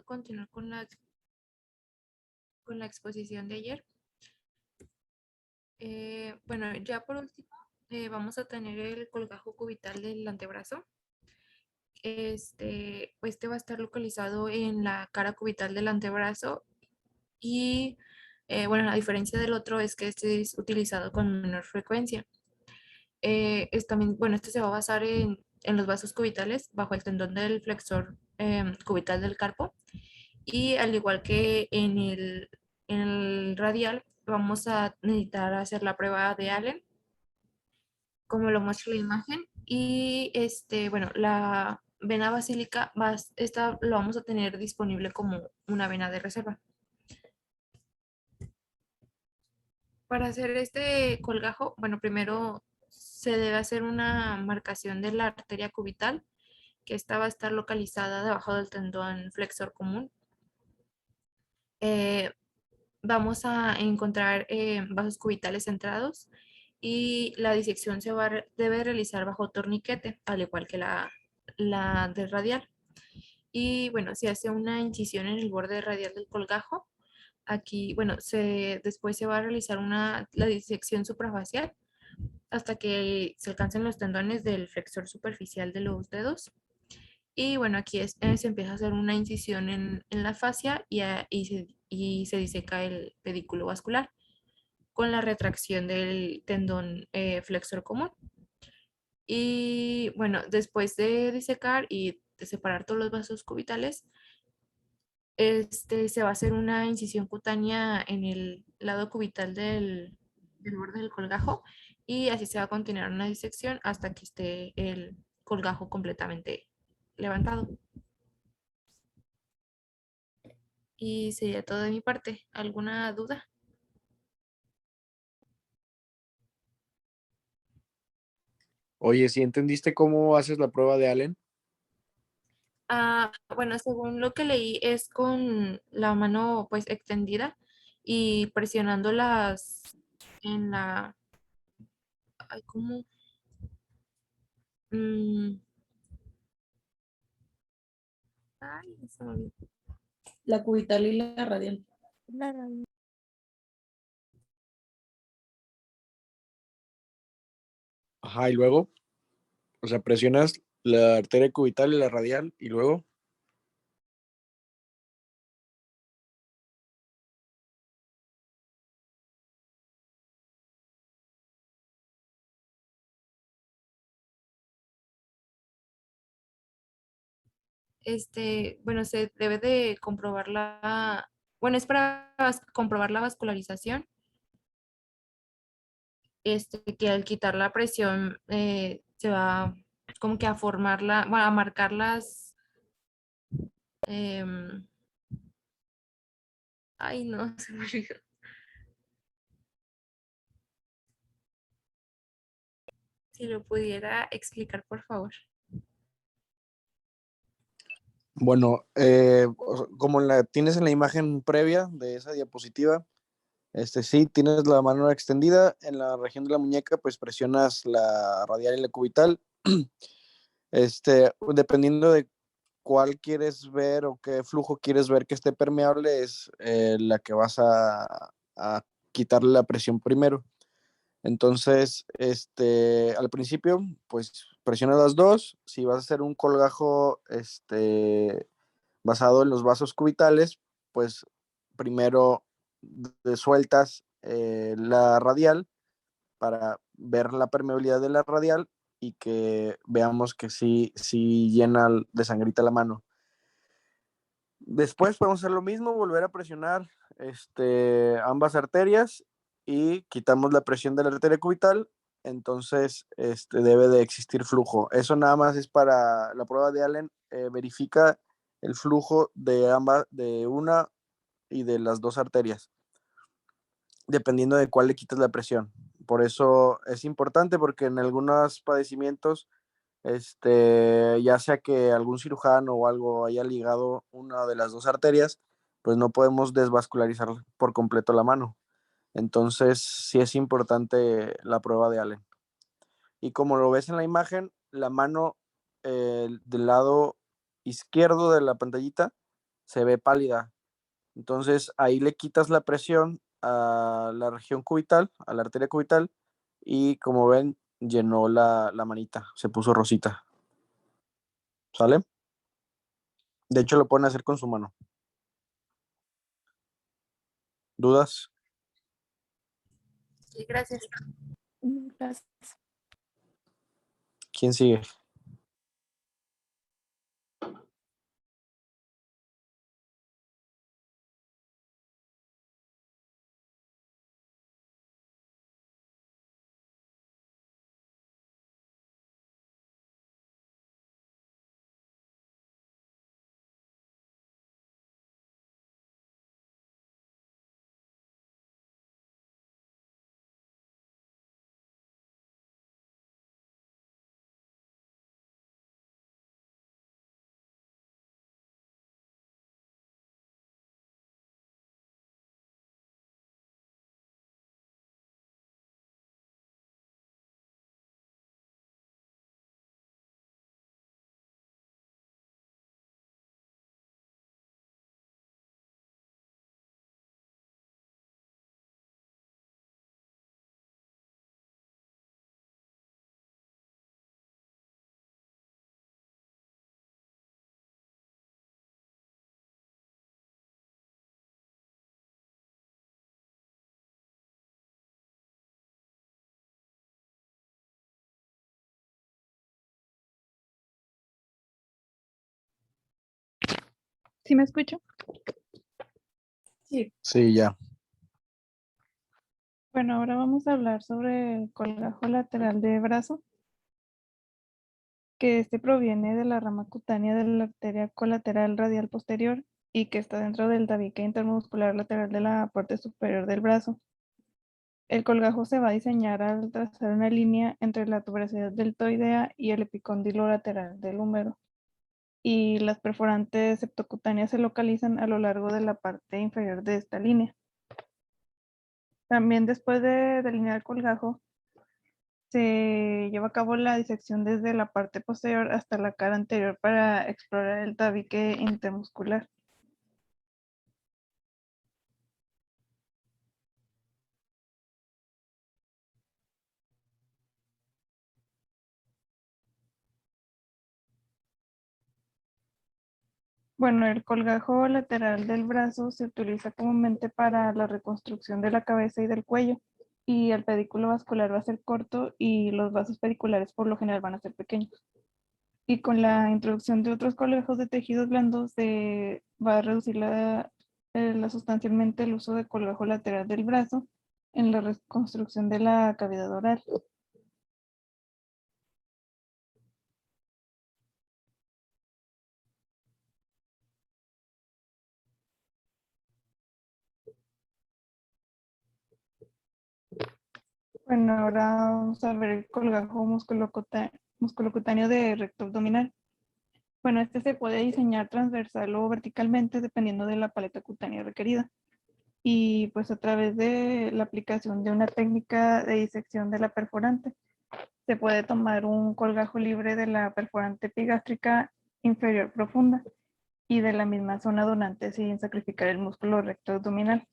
continuar con la exposición de ayer. Bueno, ya por último, vamos a tener el colgajo cubital del antebrazo. Este va a estar localizado en la cara cubital del antebrazo y, bueno, la diferencia del otro es que este es utilizado con menor frecuencia. Es también, bueno, este se va a basar en los vasos cubitales bajo el tendón del flexor cubital del carpo y al igual que en el radial, vamos a necesitar hacer la prueba de Allen, como lo muestra la imagen. Y bueno, la vena basílica, esta lo vamos a tener disponible como una vena de reserva. Para hacer este colgajo, bueno, primero se debe hacer una marcación de la arteria cubital, que esta va a estar localizada debajo del tendón flexor común. Eh, Vamos a encontrar vasos cubitales centrados y la disección debe realizar bajo torniquete, al igual que la del radial. Y bueno, se hace una incisión en el borde radial del colgajo. Aquí, bueno, después se va a realizar la disección suprafacial hasta que se alcancen los tendones del flexor superficial de los dedos. Y bueno, aquí se empieza a hacer una incisión en la fascia y se diseca el pedículo vascular con la retracción del tendón flexor común. Y bueno, después de disecar y de separar todos los vasos cubitales, se va a hacer una incisión cutánea en el lado cubital del borde del colgajo y así se va a continuar una disección hasta que esté el colgajo completamente levantado. Y sería todo de mi parte. ¿Alguna duda? Oye, ¿sí entendiste cómo haces la prueba de Allen? Bueno, según lo que leí es con la mano pues extendida y presionándolas en la... Ay, ¿cómo? Mm, ay, se me olvidó. La cubital y la radial. Ajá, y luego, o sea, presionas la arteria cubital y la radial y luego. Bueno, se debe de comprobar bueno, es para comprobar la vascularización, que al quitar la presión se va como que a formarla, bueno, a marcar em, ay, no, se me olvidó. Si lo pudiera explicar, por favor. Bueno, como la tienes en la imagen previa de esa diapositiva, sí, tienes la mano extendida en la región de la muñeca, pues presionas la radial y la cubital. Dependiendo de cuál quieres ver o qué flujo quieres ver que esté permeable, es la que vas a quitarle la presión primero. Entonces, al principio, pues presiona las dos. Si vas a hacer un colgajo, basado en los vasos cubitales, pues primero sueltas la radial para ver la permeabilidad de la radial y que veamos que sí llena de sangrita la mano. Después podemos hacer lo mismo, volver a presionar ambas arterias y quitamos la presión de la arteria cubital. Entonces debe de existir flujo. Eso nada más es para la prueba de Allen. Verifica el flujo de ambas, de una y de las dos arterias, dependiendo de cuál le quites la presión. Por eso es importante, porque en algunos padecimientos, ya sea que algún cirujano o algo haya ligado una de las dos arterias, pues no podemos desvascularizar por completo la mano. Entonces, sí es importante la prueba de Allen. Y como lo ves en la imagen, la mano del lado izquierdo de la pantallita se ve pálida. Entonces ahí le quitas la presión a la región cubital, a la arteria cubital, y como ven, llenó la manita, se puso rosita. ¿Sale? De hecho, lo pueden hacer con su mano. ¿Dudas? Sí, gracias. Gracias. ¿Quién sigue? ¿Sí me escucho? Sí, Sí, ya. Bueno, ahora vamos a hablar sobre el colgajo lateral de brazo, que este proviene de la rama cutánea de la arteria colateral radial posterior y que está dentro del tabique intermuscular lateral de la parte superior del brazo. El colgajo se va a diseñar al trazar una línea entre la tuberosidad deltoidea y el epicóndilo lateral del húmero, y las perforantes septocutáneas se localizan a lo largo de la parte inferior de esta línea. También después de delinear el colgajo, se lleva a cabo la disección desde la parte posterior hasta la cara anterior para explorar el tabique intermuscular. Bueno, el colgajo lateral del brazo se utiliza comúnmente para la reconstrucción de la cabeza y del cuello, y el pedículo vascular va a ser corto y los vasos pediculares por lo general van a ser pequeños. Y con la introducción de otros colgajos de tejidos blandos se va a reducir sustancialmente el uso de colgajo lateral del brazo en la reconstrucción de la cavidad oral. Bueno, ahora vamos a ver el colgajo musculocutáneo de recto abdominal. Bueno, este se puede diseñar transversal o verticalmente dependiendo de la paleta cutánea requerida. Y pues a través de la aplicación de una técnica de disección de la perforante, se puede tomar un colgajo libre de la perforante epigástrica inferior profunda y de la misma zona donante sin sacrificar el músculo recto abdominal.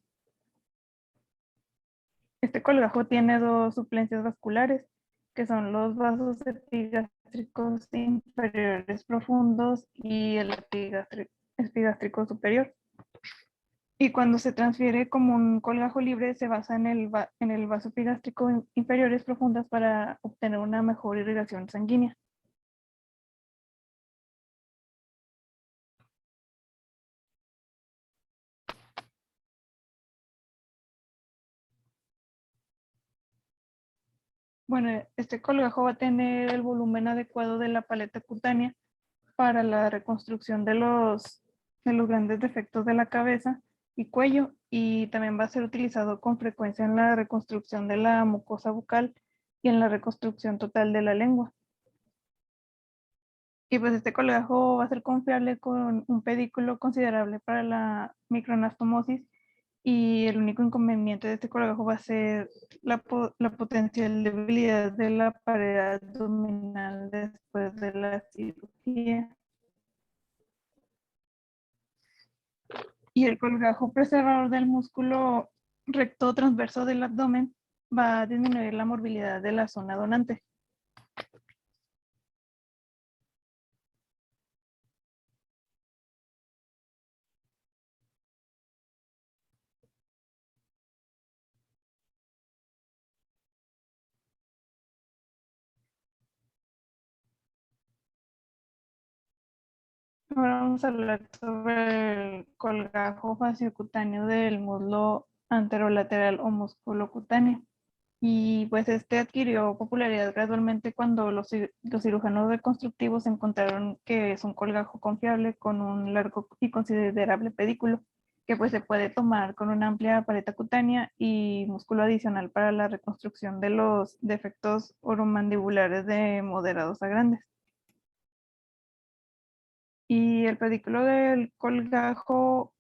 Este colgajo tiene dos suplencias vasculares, que son los vasos epigástricos inferiores profundos y el epigástrico superior. Y cuando se transfiere como un colgajo libre, se basa en el vaso epigástrico inferiores profundas para obtener una mejor irrigación sanguínea. Bueno, este colgajo va a tener el volumen adecuado de la paleta cutánea para la reconstrucción de los grandes defectos de la cabeza y cuello, y también va a ser utilizado con frecuencia en la reconstrucción de la mucosa bucal y en la reconstrucción total de la lengua. Y pues este colgajo va a ser confiable con un pedículo considerable para la microanastomosis, y el único inconveniente de este colgajo va a ser la potencial debilidad de la pared abdominal después de la cirugía. Y el colgajo preservador del músculo recto transverso del abdomen va a disminuir la morbilidad de la zona donante. Ahora vamos a hablar sobre el colgajo fasciocutáneo del muslo anterolateral o músculo cutáneo. Y pues este adquirió popularidad gradualmente cuando los cirujanos reconstructivos encontraron que es un colgajo confiable con un largo y considerable pedículo, que pues se puede tomar con una amplia paleta cutánea y músculo adicional para la reconstrucción de los defectos oromandibulares de moderados a grandes. Y el pedículo del colgajo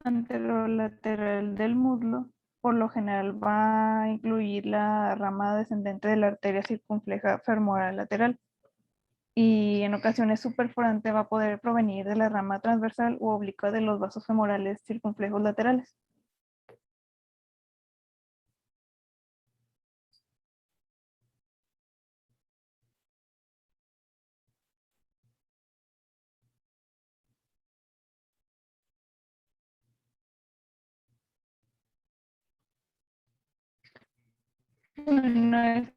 anterolateral del muslo por lo general va a incluir la rama descendente de la arteria circunfleja femoral lateral, y en ocasiones su perforante va a poder provenir de la rama transversal u oblicua de los vasos femorales circunflejos laterales. Bueno, el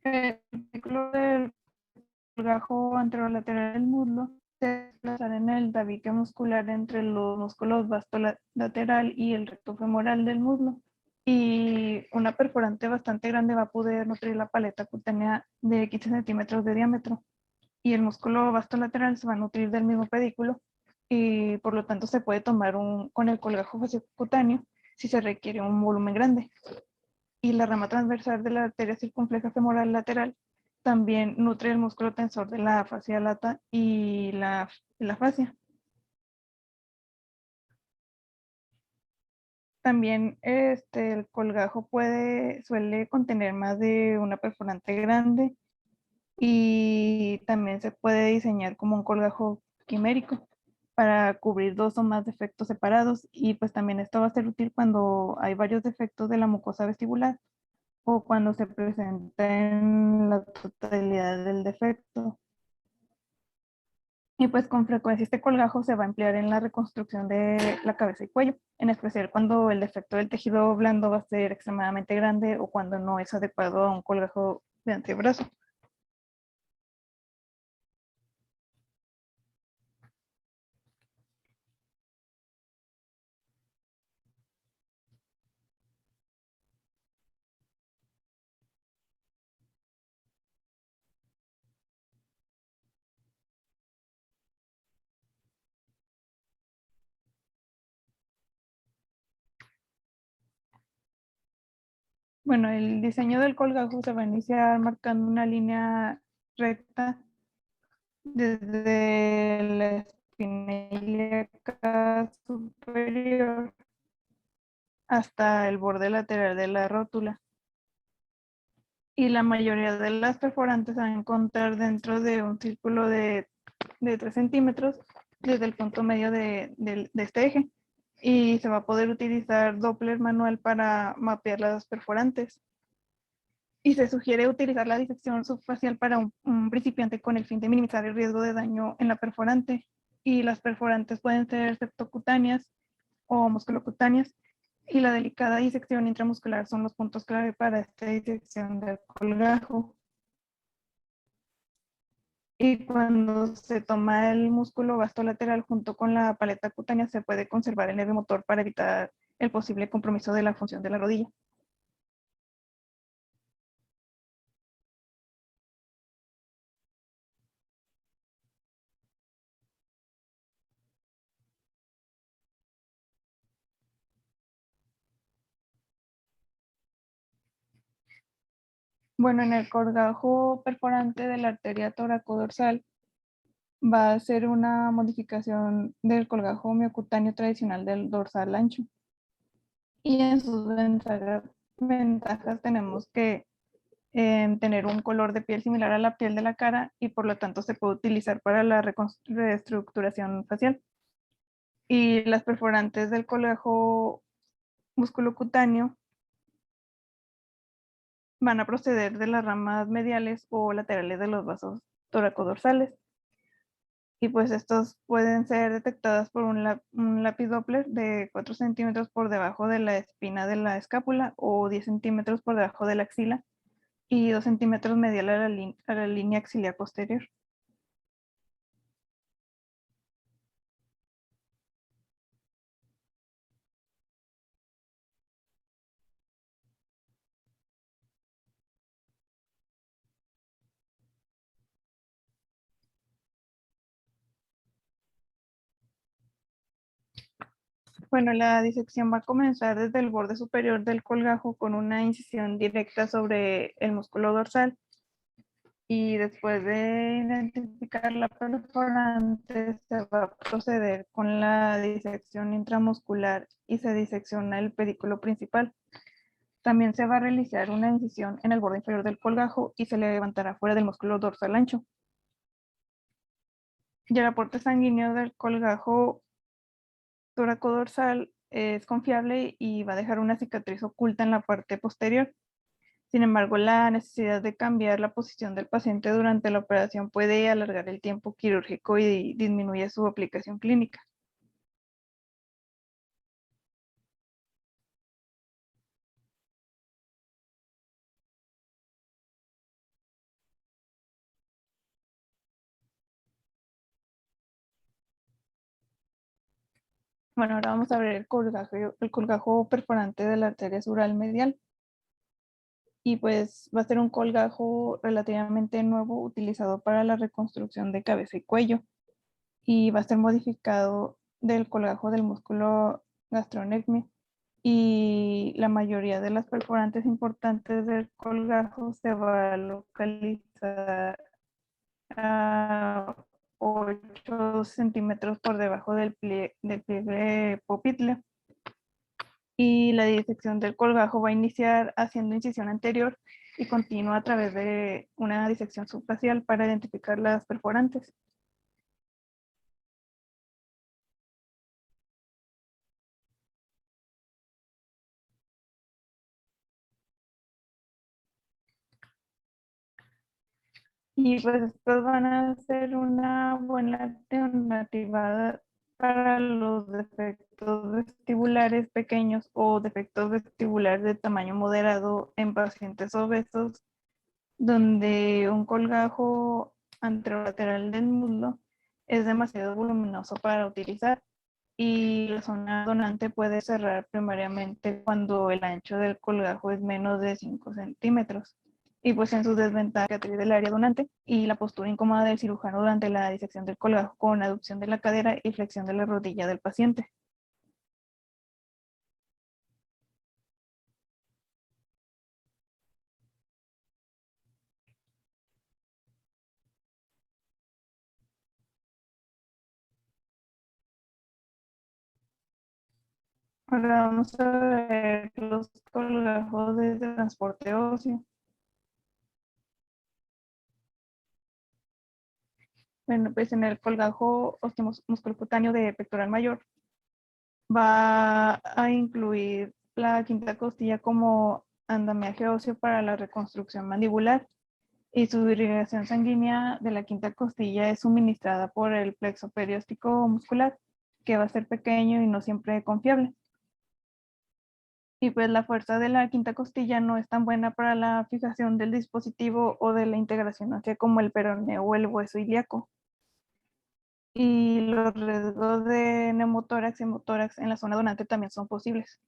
pedículo del colgajo anterolateral del muslo se desplazar en el tabique muscular entre los músculos vastolateral y el recto femoral del muslo. Y una perforante bastante grande va a poder nutrir la paleta cutánea de 15 centímetros de diámetro. Y el músculo vastolateral se va a nutrir del mismo pedículo y por lo tanto se puede tomar con el colgajo fasciocutáneo si se requiere un volumen grande. Y la rama transversal de la arteria circunfleja femoral lateral también nutre el músculo tensor de la fascia lata y la fascia. También el colgajo suele contener más de una perforante grande y también se puede diseñar como un colgajo quimérico para cubrir dos o más defectos separados, y pues también esto va a ser útil cuando hay varios defectos de la mucosa vestibular o cuando se presenta en la totalidad del defecto. Y pues con frecuencia este colgajo se va a emplear en la reconstrucción de la cabeza y cuello, en especial cuando el defecto del tejido blando va a ser extremadamente grande o cuando no es adecuado a un colgajo de antebrazo. Bueno, el diseño del colgajo se va a iniciar marcando una línea recta desde la espina ilíaca superior hasta el borde lateral de la rótula. Y la mayoría de las perforantes se van a encontrar dentro de un círculo de 3 centímetros desde el punto medio de este eje. Y se va a poder utilizar Doppler manual para mapear las perforantes. Y se sugiere utilizar la disección subfacial para un principiante con el fin de minimizar el riesgo de daño en la perforante. Y las perforantes pueden ser septocutáneas o musculocutáneas. Y la delicada disección intramuscular son los puntos clave para esta disección del colgajo. Y cuando se toma el músculo vastolateral junto con la paleta cutánea, se puede conservar el nervio motor para evitar el posible compromiso de la función de la rodilla. Bueno, en el colgajo perforante de la arteria toracodorsal va a ser una modificación del colgajo miocutáneo tradicional del dorsal ancho. Y en sus ventajas tenemos que tener un color de piel similar a la piel de la cara y por lo tanto se puede utilizar para la reestructuración facial. Y las perforantes del colgajo musculocutáneo van a proceder de las ramas mediales o laterales de los vasos toracodorsales. Y pues estos pueden ser detectadas por un lápiz Doppler de 4 centímetros por debajo de la espina de la escápula o 10 centímetros por debajo de la axila y 2 centímetros medial a la línea axilar posterior. Bueno, la disección va a comenzar desde el borde superior del colgajo con una incisión directa sobre el músculo dorsal y después de identificar la perforante se va a proceder con la disección intramuscular y se disecciona el pedículo principal. También se va a realizar una incisión en el borde inferior del colgajo y se levantará fuera del músculo dorsal ancho. Y el aporte sanguíneo del colgajo toracodorsal es confiable y va a dejar una cicatriz oculta en la parte posterior. Sin embargo, la necesidad de cambiar la posición del paciente durante la operación puede alargar el tiempo quirúrgico y disminuye su aplicación clínica. Bueno, ahora vamos a ver el colgajo perforante de la arteria sural medial. Y pues va a ser un colgajo relativamente nuevo utilizado para la reconstrucción de cabeza y cuello. Y va a ser modificado del colgajo del músculo gastrocnemiano. Y la mayoría de las perforantes importantes del colgajo se va a localizar a 8 centímetros por debajo del pliegue popitle. Y la disección del colgajo va a iniciar haciendo incisión anterior y continúa a través de una disección subfacial para identificar las perforantes. Y pues estos van a ser una buena alternativa para los defectos vestibulares pequeños o defectos vestibulares de tamaño moderado en pacientes obesos, donde un colgajo anterolateral del muslo es demasiado voluminoso para utilizar y la zona donante puede cerrar primariamente cuando el ancho del colgajo es menos de 5 centímetros. Y pues en su desventaja del área donante y la postura incómoda del cirujano durante la disección del colgajo con aducción de la cadera y flexión de la rodilla del paciente. Ahora vamos a ver los colgajos de transporte óseo. Bueno, pues en el colgajo musculocutáneo de pectoral mayor va a incluir la quinta costilla como andamiaje óseo para la reconstrucción mandibular y su irrigación sanguínea de la quinta costilla es suministrada por el plexo perióstico muscular, que va a ser pequeño y no siempre confiable. Y pues la fuerza de la quinta costilla no es tan buena para la fijación del dispositivo o de la integración ósea como el peroneo o el hueso ilíaco. Y los riesgos de neumotórax y hemotórax en la zona donante también son posibles.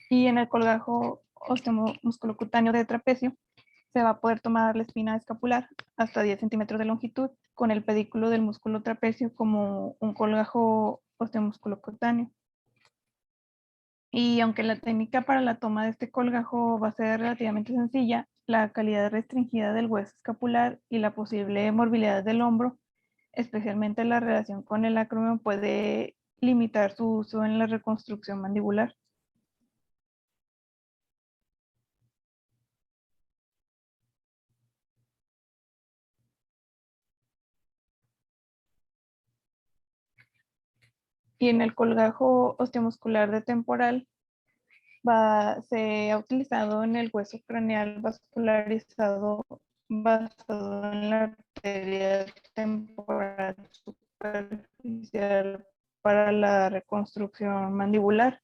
Y en el colgajo osteomusculocutáneo de trapecio se va a poder tomar la espina escapular hasta 10 centímetros de longitud con el pedículo del músculo trapecio como un colgajo osteomusculocutáneo. Y aunque la técnica para la toma de este colgajo va a ser relativamente sencilla, la calidad restringida del hueso escapular y la posible morbilidad del hombro especialmente la relación con el acromion, puede limitar su uso en la reconstrucción mandibular. Y en el colgajo osteomuscular de temporal se ha utilizado en el hueso craneal vascularizado basado en la arteria temporal superficial para la reconstrucción mandibular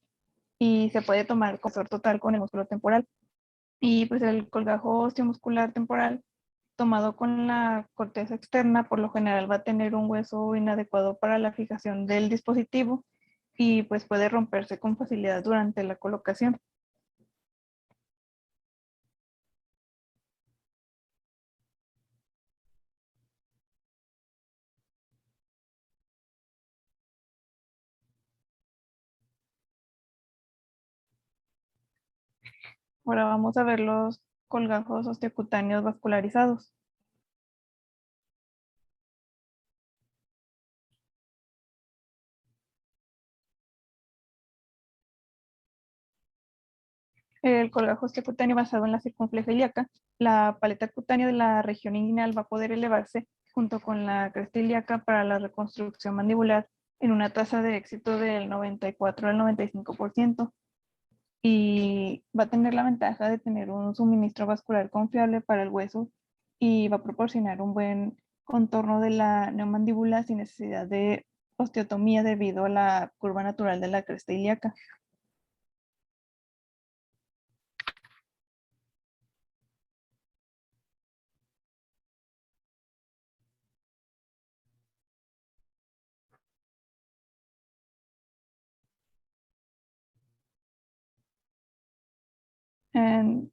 y se puede tomar compresor total con el músculo temporal. Y pues el colgajo osteomuscular temporal tomado con la corteza externa por lo general va a tener un hueso inadecuado para la fijación del dispositivo y pues puede romperse con facilidad durante la colocación. Ahora vamos a ver los colgajos osteocutáneos vascularizados. El colgajo osteocutáneo basado en la circunfleja ilíaca, la paleta cutánea de la región inguinal va a poder elevarse junto con la cresta ilíaca para la reconstrucción mandibular en una tasa de éxito del 94 al 95% y va a tener la ventaja de tener un suministro vascular confiable para el hueso y va a proporcionar un buen contorno de la neomandíbula sin necesidad de osteotomía debido a la curva natural de la cresta ilíaca.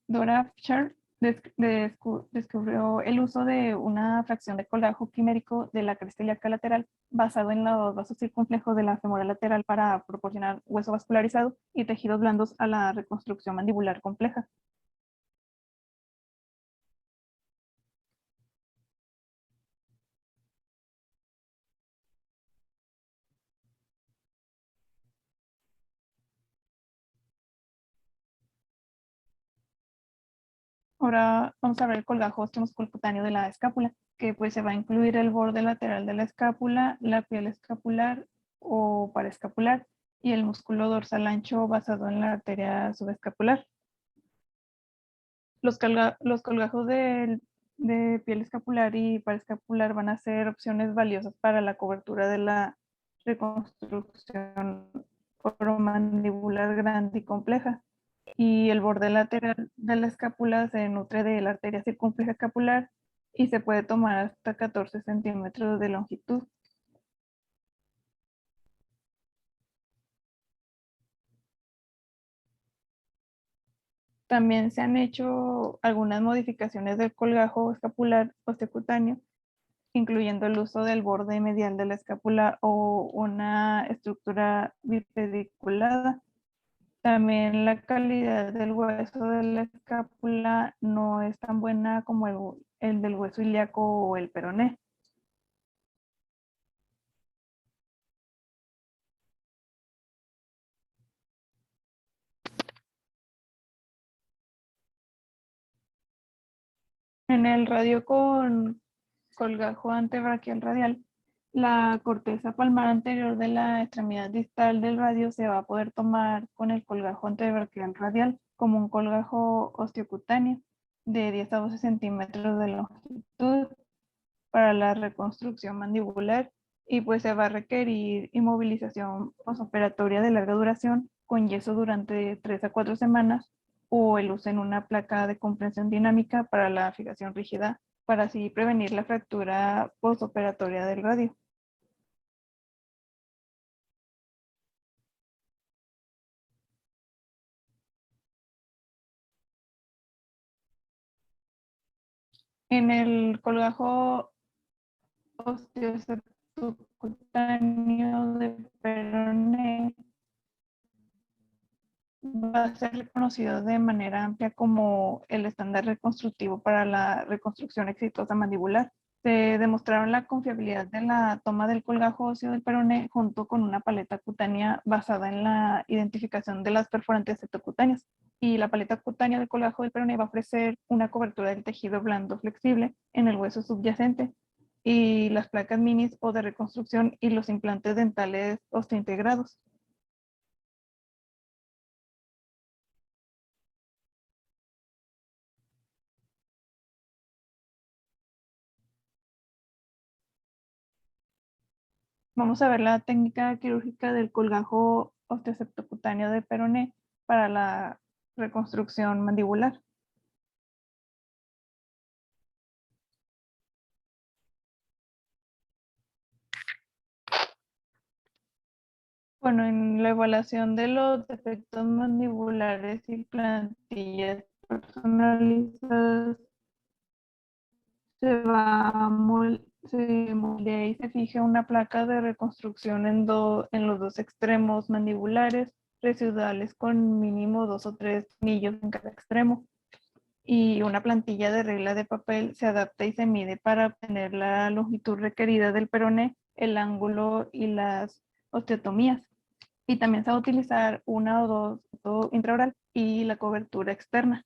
Dora Fischer descubrió el uso de una fracción de colgajo quimérico de la cresta ilíaca lateral basado en los vasos circunflejos de la femoral lateral para proporcionar hueso vascularizado y tejidos blandos a la reconstrucción mandibular compleja. Ahora vamos a ver el colgajo osteomusculocutáneo de la escápula, que pues se va a incluir el borde lateral de la escápula, la piel escapular o paraescapular y el músculo dorsal ancho basado en la arteria subescapular. Los colgajos de piel escapular y paraescapular van a ser opciones valiosas para la cobertura de la reconstrucción oromandibular grande y compleja. Y el borde lateral de la escápula se nutre de la arteria circunfleja escapular y se puede tomar hasta 14 centímetros de longitud. También se han hecho algunas modificaciones del colgajo escapular osteocutáneo, incluyendo el uso del borde medial de la escápula o una estructura bipediculada. También la calidad del hueso de la escápula no es tan buena como el del hueso ilíaco o el peroné. En el radio con colgajo antebraquial radial, la corteza palmar anterior de la extremidad distal del radio se va a poder tomar con el colgajo antebraquial radial como un colgajo osteocutáneo de 10 a 12 centímetros de longitud para la reconstrucción mandibular y pues se va a requerir inmovilización postoperatoria de larga duración con yeso durante 3 a 4 semanas o el uso en una placa de compresión dinámica para la fijación rígida para así prevenir la fractura postoperatoria del radio. En el colgajo osteocutáneo de peroné va a ser reconocido de manera amplia como el estándar reconstructivo para la reconstrucción exitosa mandibular. Se demostraron la confiabilidad de la toma del colgajo óseo del peroné junto con una paleta cutánea basada en la identificación de las perforantes septocutáneas. Y la paleta cutánea del colgajo del peroné va a ofrecer una cobertura del tejido blando flexible en el hueso subyacente, y las placas minis o de reconstrucción y los implantes dentales osteointegrados. Vamos a ver la técnica quirúrgica del colgajo osteoseptocutáneo de peroné para la reconstrucción mandibular. Bueno, en la evaluación de los defectos mandibulares y plantillas personalizadas se moldea y se fija una placa de reconstrucción en los dos extremos mandibulares residuales con mínimo 2 o 3 anillos en cada extremo. Y una plantilla de regla de papel se adapta y se mide para obtener la longitud requerida del peroné, el ángulo y las osteotomías. Y también se va a utilizar una o dos intraoral y la cobertura externa.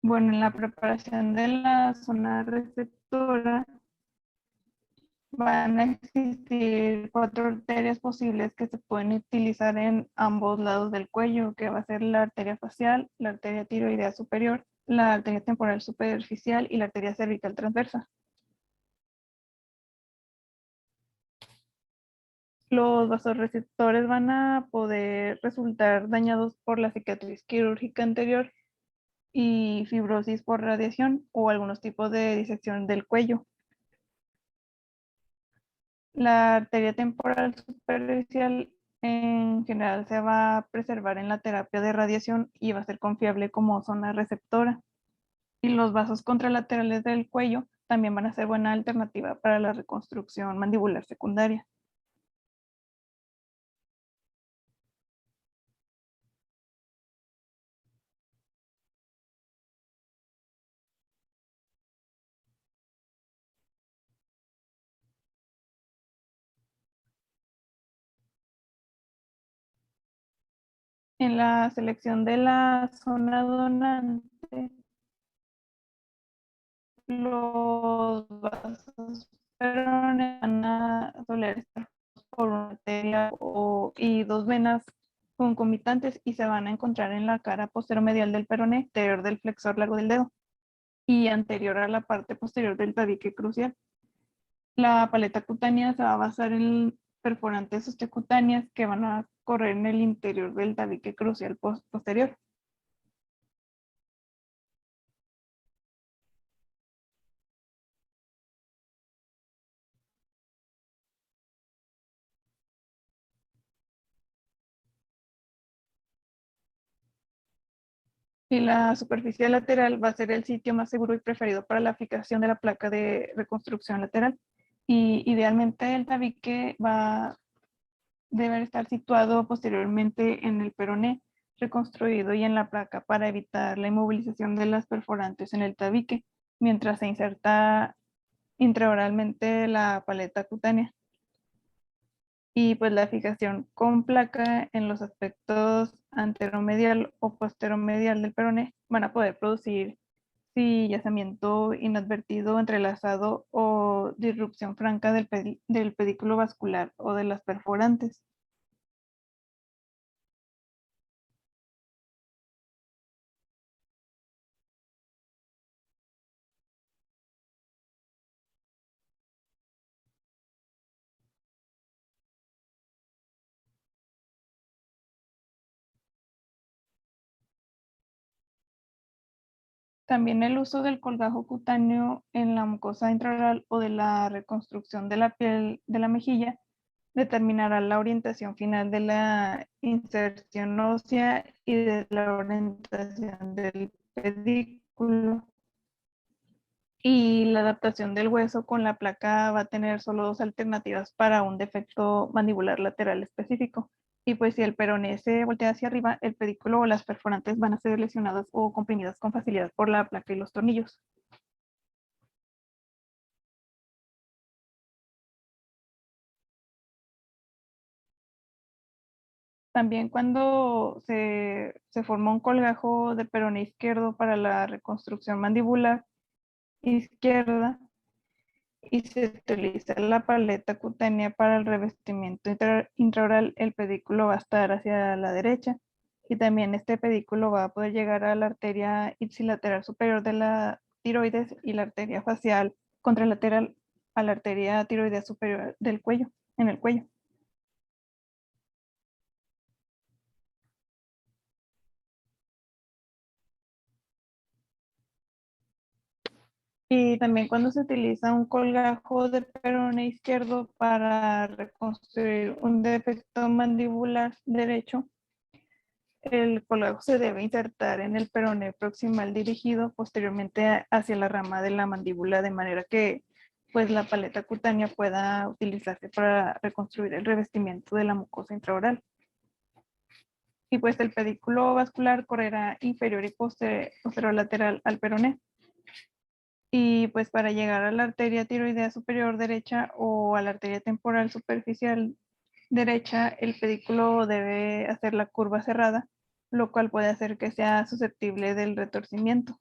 Bueno, en la preparación de la zona receptora van a existir 4 arterias posibles que se pueden utilizar en ambos lados del cuello, que va a ser la arteria facial, la arteria tiroidea superior, la arteria temporal superficial y la arteria cervical transversa. Los vasoreceptores van a poder resultar dañados por la cicatriz quirúrgica anterior y fibrosis por radiación o algunos tipos de disección del cuello. La arteria temporal superficial en general se va a preservar en la terapia de radiación y va a ser confiable como zona receptora. Y los vasos contralaterales del cuello también van a ser buena alternativa para la reconstrucción mandibular secundaria. En la selección de la zona donante, los vasos peroneales van a soler estar por una arteria y 2 venas concomitantes y se van a encontrar en la cara posteromedial del peroné, interior del flexor largo del dedo y anterior a la parte posterior del tabique crucial. La paleta cutánea se va a basar en perforantes osteocutáneas que van a correr en el interior del tabique crucial posterior. Y la superficie lateral va a ser el sitio más seguro y preferido para la fijación de la placa de reconstrucción lateral. Y idealmente el tabique debe estar situado posteriormente en el peroné reconstruido y en la placa para evitar la inmovilización de las perforantes en el tabique mientras se inserta intraoralmente la paleta cutánea. Y pues la fijación con placa en los aspectos anteromedial o posteromedial del peroné van a poder producir sillazamiento inadvertido, entrelazado o disrupción franca del pedículo vascular o de las perforantes. También el uso del colgajo cutáneo en la mucosa intraoral o de la reconstrucción de la piel de la mejilla determinará la orientación final de la inserción ósea y de la orientación del pedículo. Y la adaptación del hueso con la placa va a tener solo dos alternativas para un defecto mandibular lateral específico. Y pues si el peroné se voltea hacia arriba, el pedículo o las perforantes van a ser lesionadas o comprimidas con facilidad por la placa y los tornillos. También cuando se forma un colgajo de peroné izquierdo para la reconstrucción mandibular izquierda y se utiliza la paleta cutánea para el revestimiento intraoral, el pedículo va a estar hacia la derecha y también este pedículo va a poder llegar a la arteria ipsilateral superior de la tiroides y la arteria facial contralateral a la arteria tiroidea superior del cuello, en el cuello. Y también cuando se utiliza un colgajo de peroné izquierdo para reconstruir un defecto mandibular derecho, el colgajo se debe insertar en el peroné proximal dirigido posteriormente hacia la rama de la mandíbula de manera que pues la paleta cutánea pueda utilizarse para reconstruir el revestimiento de la mucosa intraoral. Y pues el pedículo vascular correrá inferior y posterior lateral al peroné. Y pues para llegar a la arteria tiroidea superior derecha o a la arteria temporal superficial derecha, el pedículo debe hacer la curva cerrada, lo cual puede hacer que sea susceptible del retorcimiento.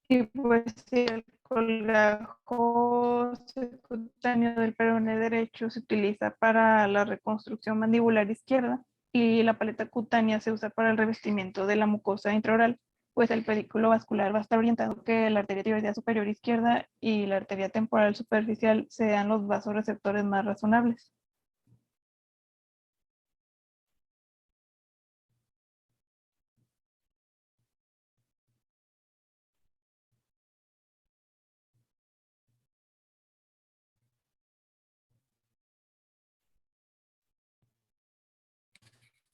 Y pues si el colgajo subcutáneo del peroné derecho se utiliza para la reconstrucción mandibular izquierda y la paleta cutánea se usa para el revestimiento de la mucosa intraoral, pues el pedículo vascular va a estar orientado que la arteria tiroidea superior izquierda y la arteria temporal superficial sean los vasoreceptores más razonables.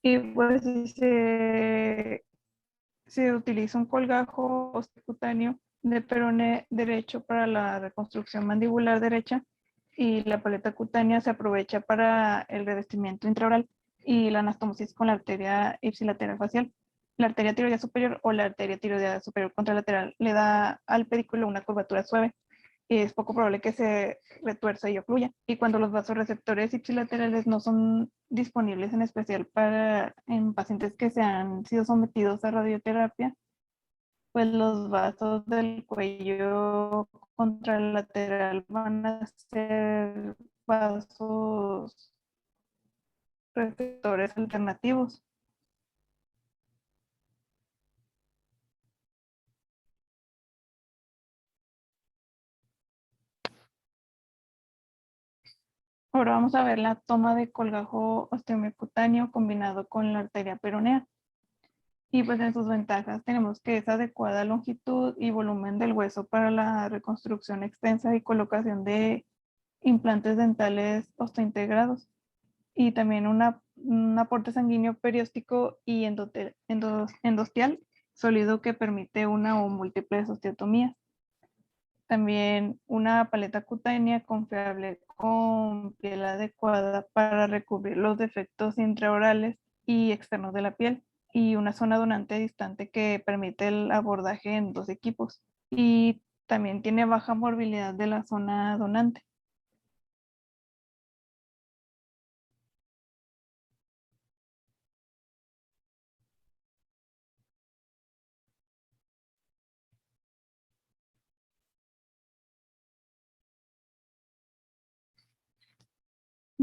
Y pues si se utiliza un colgajo cutáneo de peroné derecho para la reconstrucción mandibular derecha y la paleta cutánea se aprovecha para el revestimiento intraoral y la anastomosis con la arteria ipsilateral facial. La arteria tiroidea superior o la arteria tiroidea superior contralateral le da al pedículo una curvatura suave es poco probable que se retuerza y ocluya. Y cuando los vasoreceptores ipsilaterales no son disponibles, en especial en pacientes que se han sido sometidos a radioterapia, pues los vasos del cuello contralateral van a ser vasos receptores alternativos. Ahora vamos a ver la toma de colgajo osteomiocutáneo combinado con la arteria peronea. Y pues en sus ventajas tenemos que es adecuada longitud y volumen del hueso para la reconstrucción extensa y colocación de implantes dentales osteointegrados. Y también un aporte sanguíneo perióstico y endostial sólido que permite una o múltiples osteotomías. También una paleta cutánea confiable con piel adecuada para recubrir los defectos intraorales y externos de la piel y una zona donante distante que permite el abordaje en dos equipos y también tiene baja morbilidad de la zona donante.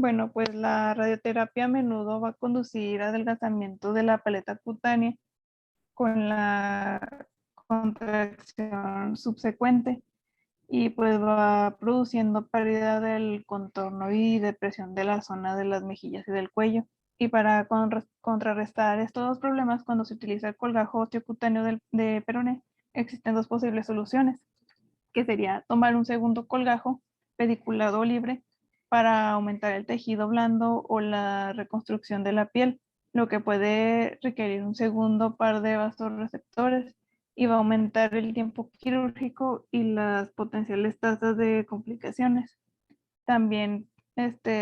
Bueno, pues la radioterapia a menudo va a conducir a adelgazamiento de la paleta cutánea con la contracción subsecuente y pues va produciendo pérdida del contorno y depresión de la zona de las mejillas y del cuello. Y para contrarrestar estos dos problemas, cuando se utiliza el colgajo osteocutáneo de peroné, existen dos posibles soluciones, que sería tomar un segundo colgajo, pediculado libre para aumentar el tejido blando o la reconstrucción de la piel, lo que puede requerir un segundo par de vasoreceptores y va a aumentar el tiempo quirúrgico y las potenciales tasas de complicaciones. También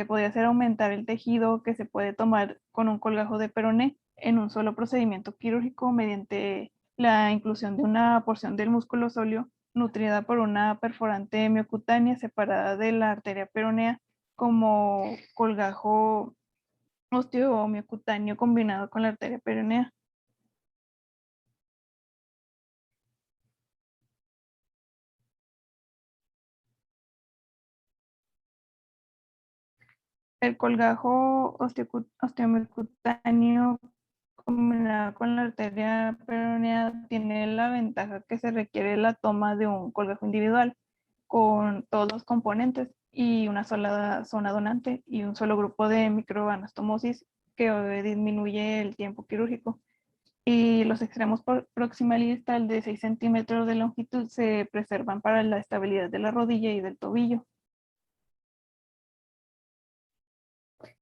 podría ser aumentar el tejido que se puede tomar con un colgajo de peroné en un solo procedimiento quirúrgico mediante la inclusión de una porción del músculo sóleo nutrida por una perforante miocutánea separada de la arteria peronea como colgajo osteomiocutáneo combinado con la arteria peronea. El colgajo osteomiocutáneo combinado con la arteria peronea tiene la ventaja que se requiere la toma de un colgajo individual con todos los componentes y una sola zona donante y un solo grupo de microanastomosis que disminuye el tiempo quirúrgico. Y los extremos proximal y distal de 6 centímetros de longitud se preservan para la estabilidad de la rodilla y del tobillo.